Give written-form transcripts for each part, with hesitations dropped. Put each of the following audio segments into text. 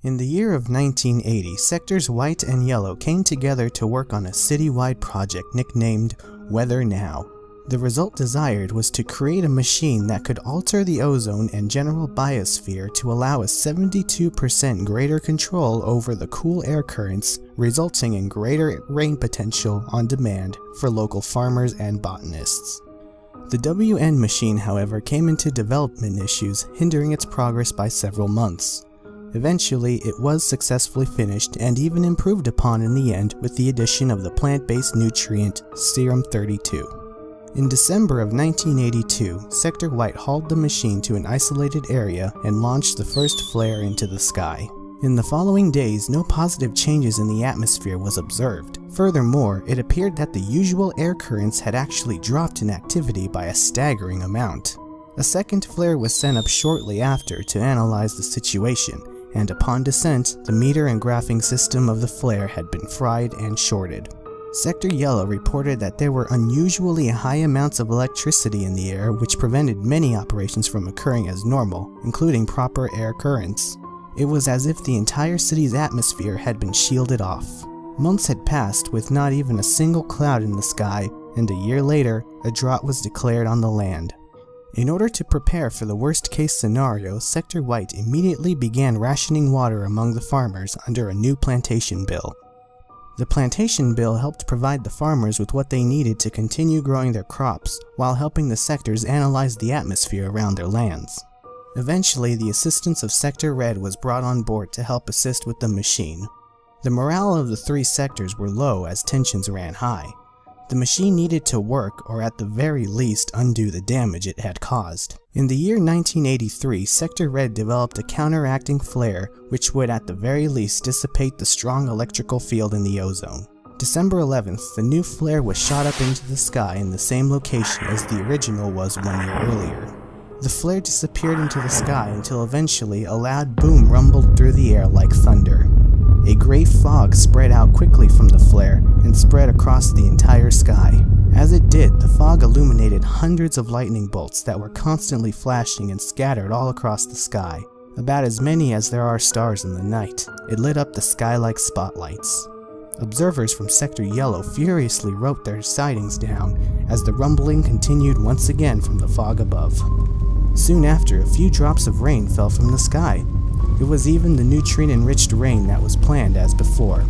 In the year of 1980, Sectors White and Yellow came together to work on a city-wide project nicknamed Weather Now. The result desired was to create a machine that could alter the ozone and general biosphere to allow a 72% greater control over the cool air currents, resulting in greater rain potential on demand for local farmers and botanists. The WN machine, however, came into development issues, hindering its progress by several months. Eventually, it was successfully finished and even improved upon in the end with the addition of the plant-based nutrient Serum 32. In December of 1982, Sector White hauled the machine to an isolated area and launched the first flare into the sky. In the following days, no positive changes in the atmosphere was observed. Furthermore, it appeared that the usual air currents had actually dropped in activity by a staggering amount. A second flare was sent up shortly after to analyze the situation, and upon descent, the meter and graphing system of the flare had been fried and shorted. Sector Yellow reported that there were unusually high amounts of electricity in the air, which prevented many operations from occurring as normal, including proper air currents. It was as if the entire city's atmosphere had been shielded off. Months had passed with not even a single cloud in the sky, and a year later, a drought was declared on the land. In order to prepare for the worst-case scenario, Sector White immediately began rationing water among the farmers under a new plantation bill. The plantation bill helped provide the farmers with what they needed to continue growing their crops, while helping the sectors analyze the atmosphere around their lands. Eventually, the assistance of Sector Red was brought on board to help assist with the machine. The morale of the three sectors were low as tensions ran high. The machine needed to work, or at the very least undo the damage it had caused. In the year 1983, Sector Red developed a counteracting flare which would at the very least dissipate the strong electrical field in the ozone. December 11th, the new flare was shot up into the sky in the same location as the original was 1 year earlier. The flare disappeared into the sky until eventually a loud boom rumbled through the air like thunder. A gray fog spread out quickly from the flare and spread across the entire sky. As it did, the fog illuminated hundreds of lightning bolts that were constantly flashing and scattered all across the sky, about as many as there are stars in the night. It lit up the sky like spotlights. Observers from Sector Yellow furiously wrote their sightings down as the rumbling continued once again from the fog above. Soon after, a few drops of rain fell from the sky. It was even the nutrient-enriched rain that was planned as before.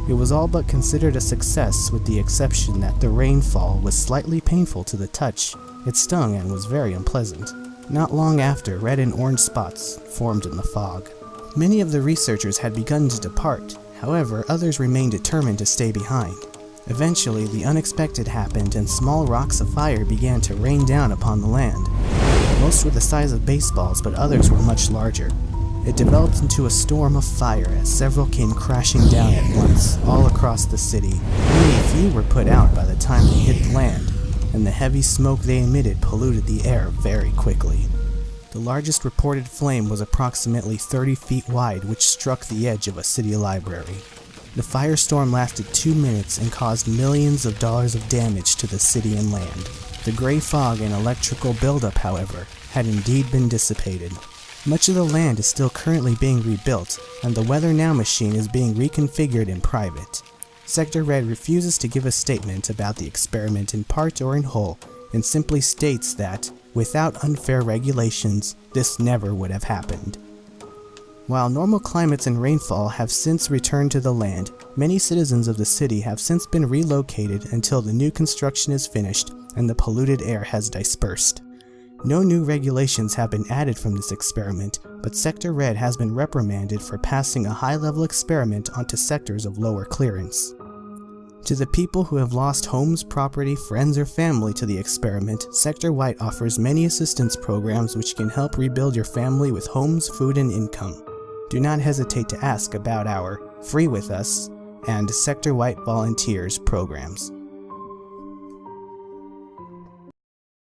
It was all but considered a success, with the exception that the rainfall was slightly painful to the touch. It stung and was very unpleasant. Not long after, red and orange spots formed in the fog. Many of the researchers had begun to depart. However, others remained determined to stay behind. Eventually, the unexpected happened and small rocks of fire began to rain down upon the land. Most were the size of baseballs, but others were much larger. It developed into a storm of fire as several came crashing down at once, all across the city. Only a few were put out by the time they hit the land, and the heavy smoke they emitted polluted the air very quickly. The largest reported flame was approximately 30 feet wide, which struck the edge of a city library. The firestorm lasted 2 minutes and caused millions of dollars of damage to the city and land. The gray fog and electrical buildup, however, had indeed been dissipated. Much of the land is still currently being rebuilt, and the Weather Now machine is being reconfigured in private. Sector Red refuses to give a statement about the experiment in part or in whole, and simply states that, without unfair regulations, this never would have happened. While normal climates and rainfall have since returned to the land, many citizens of the city have since been relocated until the new construction is finished and the polluted air has dispersed. No new regulations have been added from this experiment, but Sector Red has been reprimanded for passing a high-level experiment onto sectors of lower clearance. To the people who have lost homes, property, friends, or family to the experiment, Sector White offers many assistance programs which can help rebuild your family with homes, food, and income. Do not hesitate to ask about our Free With Us and Sector White Volunteers programs.